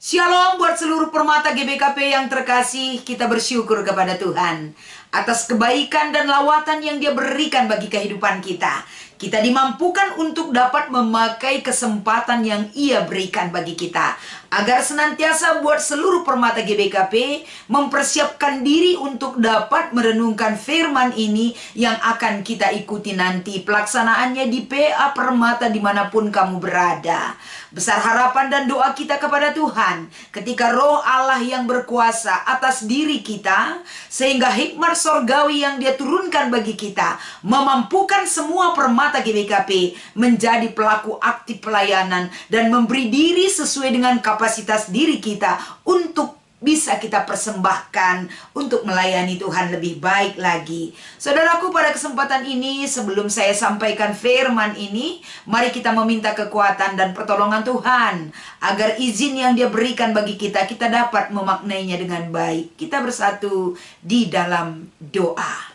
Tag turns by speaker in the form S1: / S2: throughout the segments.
S1: Shalom buat seluruh permata GBKP yang terkasih. Kita bersyukur kepada Tuhan atas kebaikan dan lawatan yang Dia berikan bagi kehidupan kita. Kita dimampukan untuk dapat memakai kesempatan yang Ia berikan bagi kita, agar senantiasa buat seluruh permata GBKP mempersiapkan diri untuk dapat merenungkan firman ini yang akan kita ikuti nanti pelaksanaannya di PA Permata dimanapun kamu berada. Besar harapan dan doa kita kepada Tuhan ketika Roh Allah yang berkuasa atas diri kita, sehingga hikmat sorgawi yang Dia turunkan bagi kita memampukan semua permata GBKP menjadi pelaku aktif pelayanan dan memberi diri sesuai dengan kapasitas diri kita untuk bisa kita persembahkan untuk melayani Tuhan lebih baik lagi. Saudaraku, pada kesempatan ini sebelum saya sampaikan firman ini, mari kita meminta kekuatan dan pertolongan Tuhan agar izin yang Dia berikan bagi kita, kita dapat memaknainya dengan baik. Kita bersatu di dalam doa.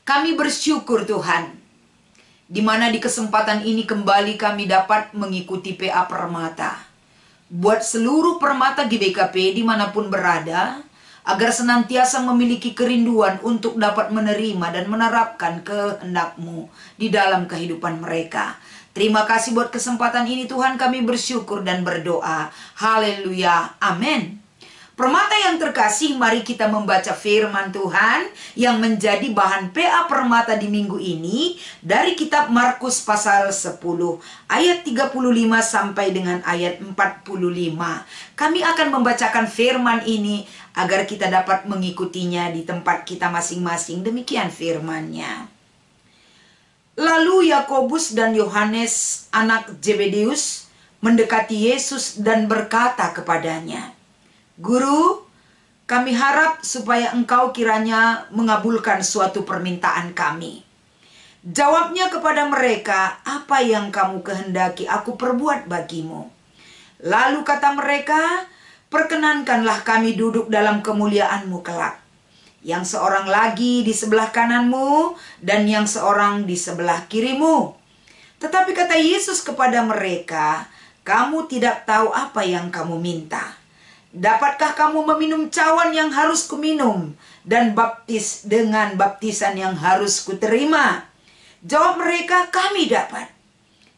S1: Kami bersyukur Tuhan, di mana di kesempatan ini kembali kami dapat mengikuti PA Permata. Buat seluruh permata GBKP dimanapun berada, agar senantiasa memiliki kerinduan untuk dapat menerima dan menerapkan kehendak-Mu di dalam kehidupan mereka. Terima kasih buat kesempatan ini Tuhan, kami bersyukur dan berdoa. Haleluya, amin. Permata yang terkasih, mari kita membaca firman Tuhan yang menjadi bahan PA Permata di minggu ini dari kitab Markus pasal 10 ayat 35 sampai dengan ayat 45. Kami akan membacakan firman ini agar kita dapat mengikutinya di tempat kita masing-masing. Demikian firman-Nya. Lalu Yakobus dan Yohanes anak Zebedeus mendekati Yesus dan berkata kepadanya, "Guru, kami harap supaya Engkau kiranya mengabulkan suatu permintaan kami." Jawabnya kepada mereka, "Apa yang kamu kehendaki aku perbuat bagimu?" Lalu kata mereka, "Perkenankanlah kami duduk dalam kemuliaan-Mu kelak. Yang seorang lagi di sebelah kanan-Mu dan yang seorang di sebelah kiri-Mu." Tetapi kata Yesus kepada mereka, "Kamu tidak tahu apa yang kamu minta. Dapatkah kamu meminum cawan yang harus kuminum dan baptis dengan baptisan yang harus kuterima?" Jawab mereka, "Kami dapat."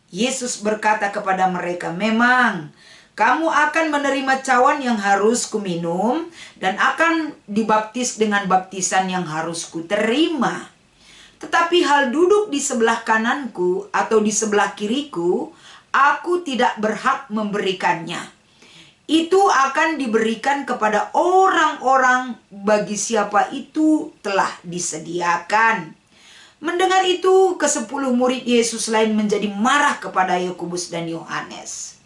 S1: Yesus berkata kepada mereka, "Memang kamu akan menerima cawan yang harus kuminum dan akan dibaptis dengan baptisan yang harus kuterima. Tetapi hal duduk di sebelah kananku atau di sebelah kiriku, aku tidak berhak memberikannya. Itu akan diberikan kepada orang-orang bagi siapa itu telah disediakan." Mendengar itu, ke-10 murid Yesus lain menjadi marah kepada Yakobus dan Yohanes.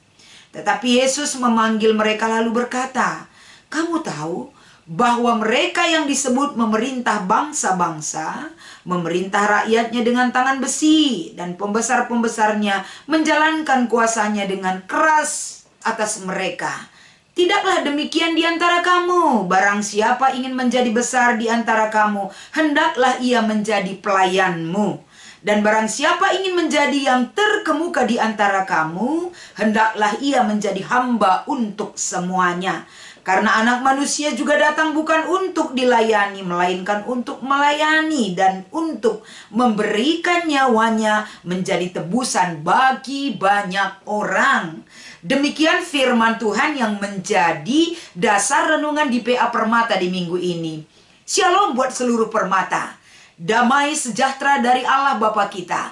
S1: Tetapi Yesus memanggil mereka lalu berkata, "Kamu tahu bahwa mereka yang disebut memerintah bangsa-bangsa, memerintah rakyatnya dengan tangan besi, dan pembesar-pembesarnya menjalankan kuasanya dengan keras atas mereka. Tidaklah demikian di antara kamu. Barang siapa ingin menjadi besar di antara kamu, hendaklah ia menjadi pelayanmu. Dan barang siapa ingin menjadi yang terkemuka di antara kamu, hendaklah ia menjadi hamba untuk semuanya. Karena Anak Manusia juga datang bukan untuk dilayani, melainkan untuk melayani dan untuk memberikan nyawanya menjadi tebusan bagi banyak orang." Demikian firman Tuhan yang menjadi dasar renungan di PA Permata di minggu ini. Shalom buat seluruh permata. Damai sejahtera dari Allah Bapa kita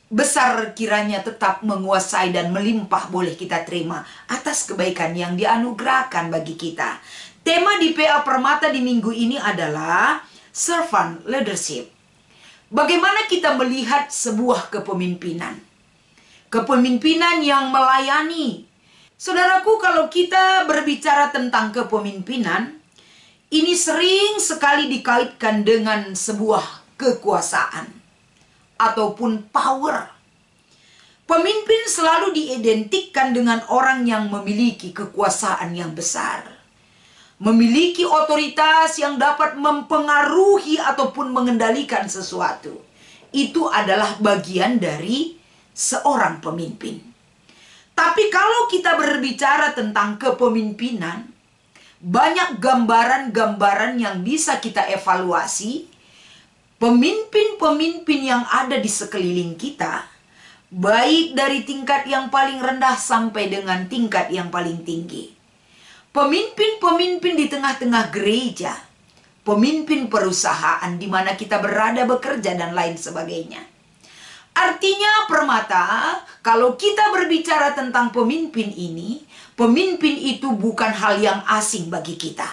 S1: besar kiranya tetap menguasai dan melimpah boleh kita terima atas kebaikan yang dianugerahkan bagi kita. Tema di PA Permata di minggu ini adalah servant leadership. Bagaimana kita melihat sebuah kepemimpinan? Kepemimpinan yang melayani. Saudaraku, kalau kita berbicara tentang kepemimpinan, ini sering sekali dikaitkan dengan sebuah kekuasaan ataupun power. Pemimpin selalu diidentikan dengan orang yang memiliki kekuasaan yang besar, memiliki otoritas yang dapat mempengaruhi ataupun mengendalikan sesuatu. Itu adalah bagian dari seorang pemimpin. Tapi kalau kita berbicara tentang kepemimpinan, banyak gambaran-gambaran yang bisa kita evaluasi. Pemimpin-pemimpin yang ada di sekeliling kita, baik dari tingkat yang paling rendah sampai dengan tingkat yang paling tinggi. Pemimpin-pemimpin di tengah-tengah gereja, pemimpin perusahaan di mana kita berada bekerja dan lain sebagainya. Artinya Permata, kalau kita berbicara tentang pemimpin ini, pemimpin itu bukan hal yang asing bagi kita.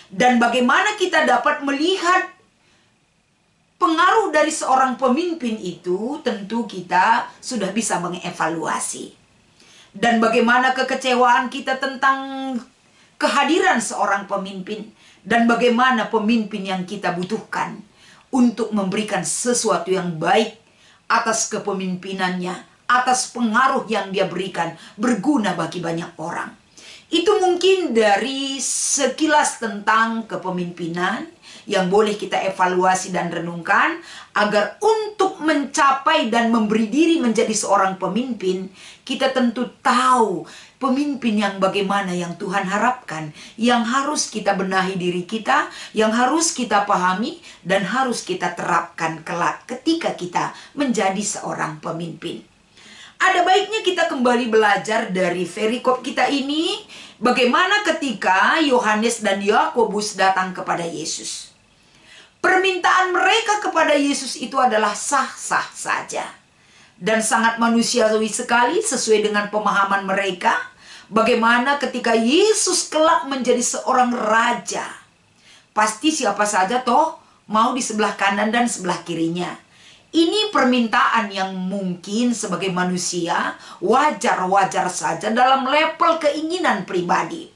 S1: Dan bagaimana kita dapat melihat pengaruh dari seorang pemimpin itu, tentu kita sudah bisa mengevaluasi. Dan bagaimana kekecewaan kita tentang kehadiran seorang pemimpin. Dan bagaimana pemimpin yang kita butuhkan untuk memberikan sesuatu yang baik atas kepemimpinannya, atas pengaruh yang dia berikan, berguna bagi banyak orang. Itu mungkin dari sekilas tentang kepemimpinan yang boleh kita evaluasi dan renungkan, agar untuk mencapai dan memberi diri menjadi seorang pemimpin, kita tentu tahu pemimpin yang bagaimana yang Tuhan harapkan, yang harus kita benahi diri kita, yang harus kita pahami, dan harus kita terapkan kelak ketika kita menjadi seorang pemimpin. Ada baiknya kita kembali belajar dari perikop kita ini, bagaimana ketika Yohanes dan Yakobus datang kepada Yesus. Permintaan mereka kepada Yesus itu adalah sah-sah saja. Dan sangat manusiawi sekali sesuai dengan pemahaman mereka. Bagaimana ketika Yesus kelak menjadi seorang raja. Pasti siapa saja toh mau di sebelah kanan dan sebelah kirinya. Ini permintaan yang mungkin sebagai manusia wajar-wajar saja dalam level keinginan pribadi.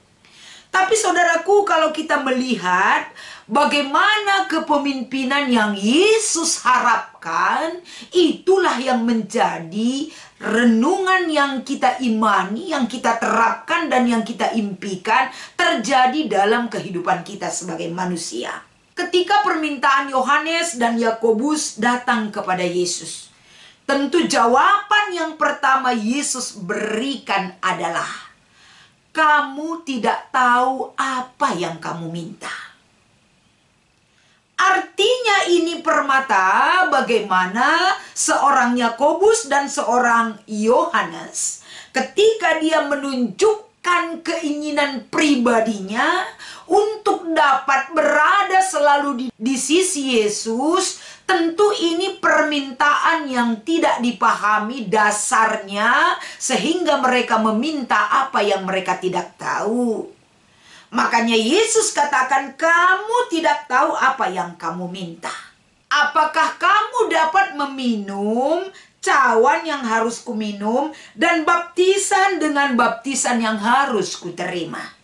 S1: Tapi saudaraku, kalau kita melihat bagaimana kepemimpinan yang Yesus harapkan, itulah yang menjadi renungan yang kita imani, yang kita terapkan, dan yang kita impikan terjadi dalam kehidupan kita sebagai manusia. Ketika permintaan Yohanes dan Yakobus datang kepada Yesus, tentu jawaban yang pertama Yesus berikan adalah, kamu tidak tahu apa yang kamu minta. Artinya ini Permata, bagaimana seorang Yakobus dan seorang Yohanes ketika dia menunjukkan keinginan pribadinya untuk dapat berada selalu di sisi Yesus, tentu ini permintaan yang tidak dipahami dasarnya sehingga mereka meminta apa yang mereka tidak tahu. Makanya Yesus katakan, kamu tidak tahu apa yang kamu minta. Apakah kamu dapat meminum cawan yang harus kuminum dan baptisan dengan baptisan yang harus kuterima?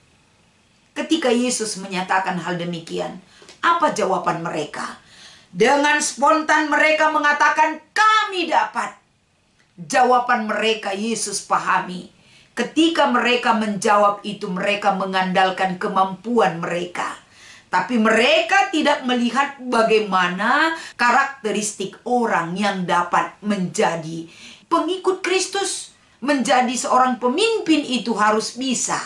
S1: Ketika Yesus menyatakan hal demikian, apa jawaban mereka? Dengan spontan mereka mengatakan, kami dapat. Jawaban mereka Yesus pahami. Ketika mereka menjawab itu, mereka mengandalkan kemampuan mereka. Tapi mereka tidak melihat bagaimana karakteristik orang yang dapat menjadi pengikut Kristus. Menjadi seorang pemimpin itu harus bisa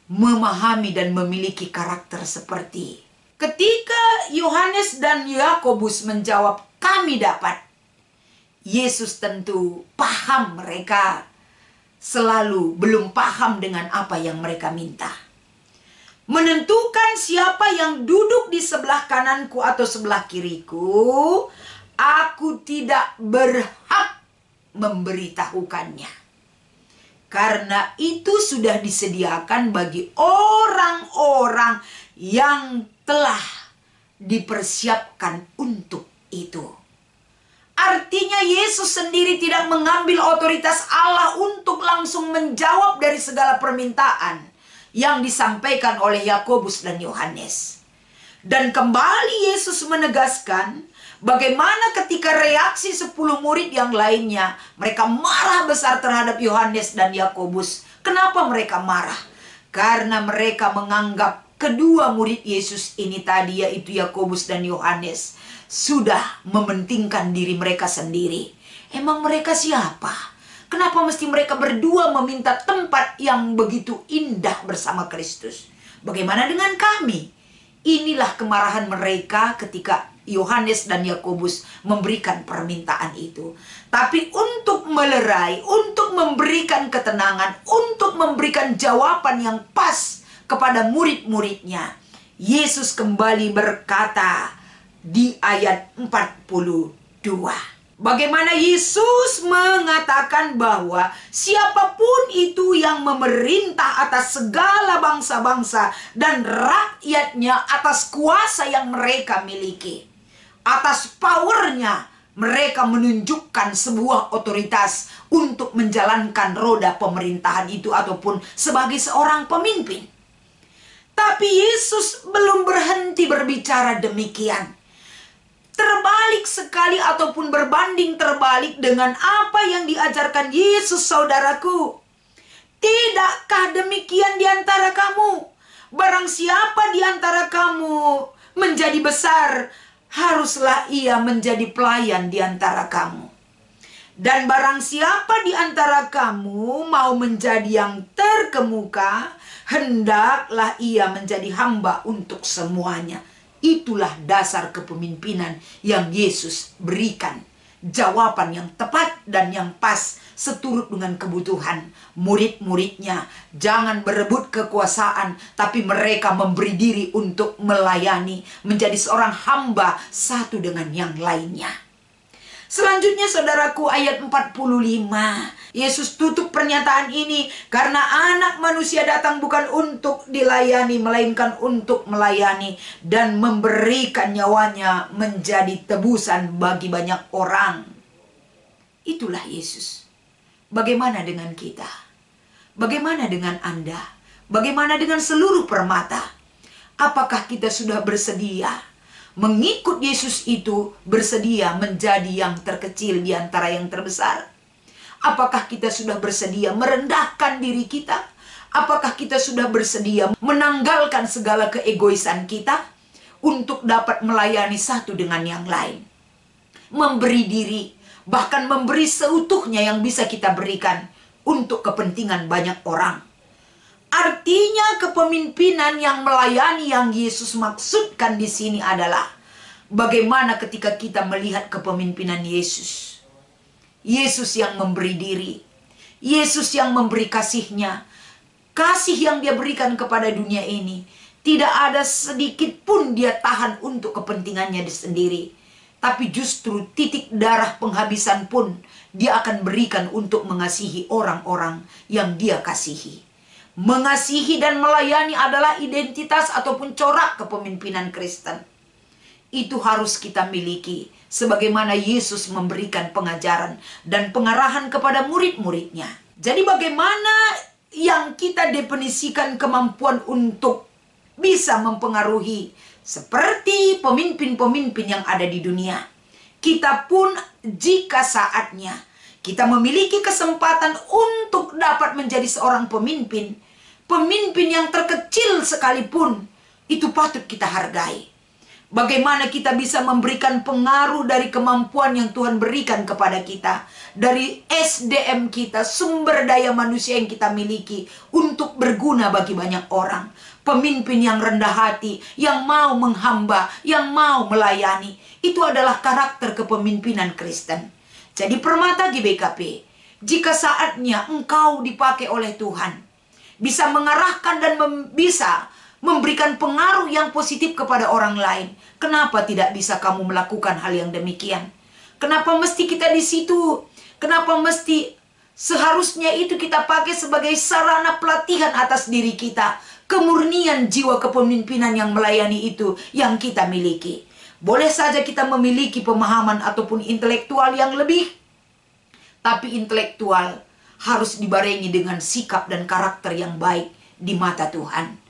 S1: memahami dan memiliki karakter seperti. Ketika Yohanes dan Yakobus menjawab, kami dapat. Yesus tentu paham mereka selalu belum paham dengan apa yang mereka minta. Menentukan siapa yang duduk di sebelah kananku atau sebelah kiriku, aku tidak berhak memberitahukannya. Karena itu sudah disediakan bagi orang-orang yang telah dipersiapkan untuk itu. Artinya Yesus sendiri tidak mengambil otoritas Allah untuk langsung menjawab dari segala permintaan yang disampaikan oleh Yakobus dan Yohanes. Dan kembali Yesus menegaskan bagaimana ketika reaksi 10 murid yang lainnya. Mereka marah besar terhadap Yohanes dan Yakobus. Kenapa mereka marah? Karena mereka menganggap kedua murid Yesus ini tadi, yaitu Yakobus dan Yohanes, sudah mementingkan diri mereka sendiri. Emang mereka siapa? Kenapa mesti mereka berdua meminta tempat yang begitu indah bersama Kristus? Bagaimana dengan kami? Inilah kemarahan mereka ketika Yohanes dan Yakobus memberikan permintaan itu. Tapi untuk melerai, untuk memberikan ketenangan, untuk memberikan jawaban yang pas kepada murid-muridnya, Yesus kembali berkata di ayat 42. Bagaimana Yesus mengatakan bahwa siapapun itu yang memerintah atas segala bangsa-bangsa dan rakyatnya atas kuasa yang mereka miliki, atas powernya mereka menunjukkan sebuah otoritas untuk menjalankan roda pemerintahan itu ataupun sebagai seorang pemimpin. Tapi Yesus belum berhenti berbicara demikian. Terbalik sekali ataupun berbanding terbalik dengan apa yang diajarkan Yesus, saudaraku. Tidakkah demikian di antara kamu? Barang siapa di antara kamu menjadi besar, haruslah ia menjadi pelayan di antara kamu. Dan barang siapa di antara kamu mau menjadi yang terkemuka, hendaklah ia menjadi hamba untuk semuanya. Itulah dasar kepemimpinan yang Yesus berikan. Jawaban yang tepat dan yang pas seturut dengan kebutuhan murid-muridnya. Jangan berebut kekuasaan, tapi mereka memberi diri untuk melayani, menjadi seorang hamba satu dengan yang lainnya. Selanjutnya saudaraku, ayat 45. Yesus tutup pernyataan ini, karena anak manusia datang bukan untuk dilayani, melainkan untuk melayani dan memberikan nyawanya menjadi tebusan bagi banyak orang. Itulah Yesus. Bagaimana dengan kita? Bagaimana dengan Anda? Bagaimana dengan seluruh permata? Apakah kita sudah bersedia mengikut Yesus itu, bersedia menjadi yang terkecil di antara yang terbesar? Apakah kita sudah bersedia merendahkan diri kita? Apakah kita sudah bersedia menanggalkan segala keegoisan kita untuk dapat melayani satu dengan yang lain? Memberi diri, bahkan memberi seutuhnya yang bisa kita berikan untuk kepentingan banyak orang. Artinya kepemimpinan yang melayani yang Yesus maksudkan di sini adalah bagaimana ketika kita melihat kepemimpinan Yesus. Yesus yang memberi diri, Yesus yang memberi kasihnya, kasih yang dia berikan kepada dunia ini. Tidak ada sedikit pun dia tahan untuk kepentingannya sendiri. Tapi justru titik darah penghabisan pun dia akan berikan untuk mengasihi orang-orang yang dia kasihi. Mengasihi dan melayani adalah identitas ataupun corak kepemimpinan Kristen. Itu harus kita miliki, sebagaimana Yesus memberikan pengajaran dan pengarahan kepada murid-muridnya. Jadi bagaimana yang kita definisikan kemampuan untuk bisa mempengaruhi seperti pemimpin-pemimpin yang ada di dunia. Kita pun jika saatnya kita memiliki kesempatan untuk dapat menjadi seorang pemimpin, pemimpin yang terkecil sekalipun, itu patut kita hargai. Bagaimana kita bisa memberikan pengaruh dari kemampuan yang Tuhan berikan kepada kita, dari SDM kita, sumber daya manusia yang kita miliki, untuk berguna bagi banyak orang. Pemimpin yang rendah hati, yang mau menghamba, yang mau melayani, itu adalah karakter kepemimpinan Kristen. Jadi Permata GBKP, jika saatnya engkau dipakai oleh Tuhan, bisa mengarahkan dan bisa memberikan pengaruh yang positif kepada orang lain, kenapa tidak bisa kamu melakukan hal yang demikian? Kenapa mesti kita di situ? Kenapa mesti seharusnya itu kita pakai sebagai sarana pelatihan atas diri kita? Kemurnian jiwa kepemimpinan yang melayani itu yang kita miliki. Boleh saja kita memiliki pemahaman ataupun intelektual yang lebih, tapi intelektual harus dibarengi dengan sikap dan karakter yang baik di mata Tuhan.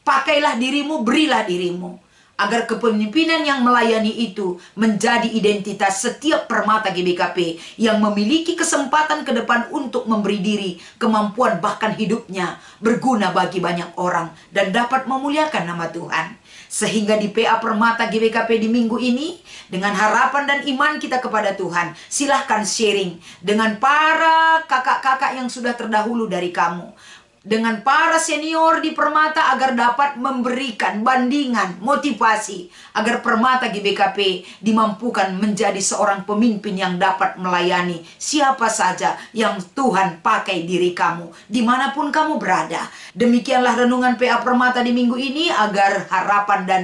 S1: Pakailah dirimu, berilah dirimu, agar kepemimpinan yang melayani itu menjadi identitas setiap Permata GBKP yang memiliki kesempatan ke depan untuk memberi diri, kemampuan bahkan hidupnya berguna bagi banyak orang dan dapat memuliakan nama Tuhan. Sehingga di PA Permata GBKP di minggu ini, dengan harapan dan iman kita kepada Tuhan, silahkan sharing dengan para kakak-kakak yang sudah terdahulu dari kamu. Dengan para senior di Permata agar dapat memberikan bandingan, motivasi. Agar Permata GBKP dimampukan menjadi seorang pemimpin yang dapat melayani siapa saja yang Tuhan pakai diri kamu. Dimanapun kamu berada. Demikianlah renungan PA Permata di minggu ini agar harapan dan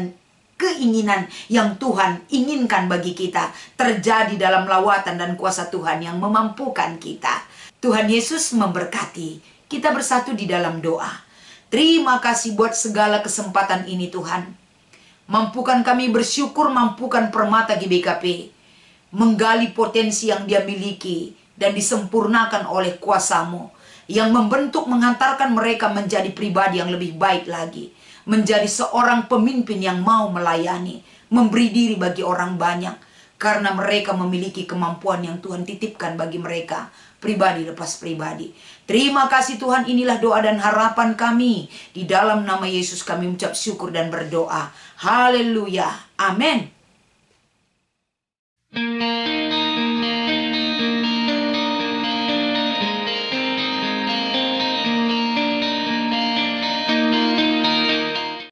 S1: keinginan yang Tuhan inginkan bagi kita terjadi dalam lawatan dan kuasa Tuhan yang memampukan kita. Tuhan Yesus memberkati. Kita bersatu di dalam doa. Terima kasih buat segala kesempatan ini Tuhan. Mampukan kami bersyukur, mampukan Permata GBKP menggali potensi yang dia miliki dan disempurnakan oleh kuasa-Mu yang membentuk, mengantarkan mereka menjadi pribadi yang lebih baik lagi, menjadi seorang pemimpin yang mau melayani, memberi diri bagi orang banyak, karena mereka memiliki kemampuan yang Tuhan titipkan bagi mereka, pribadi lepas pribadi. Terima kasih Tuhan, inilah doa dan harapan kami. Di dalam nama Yesus kami mengucap syukur dan berdoa. Haleluya. Amin.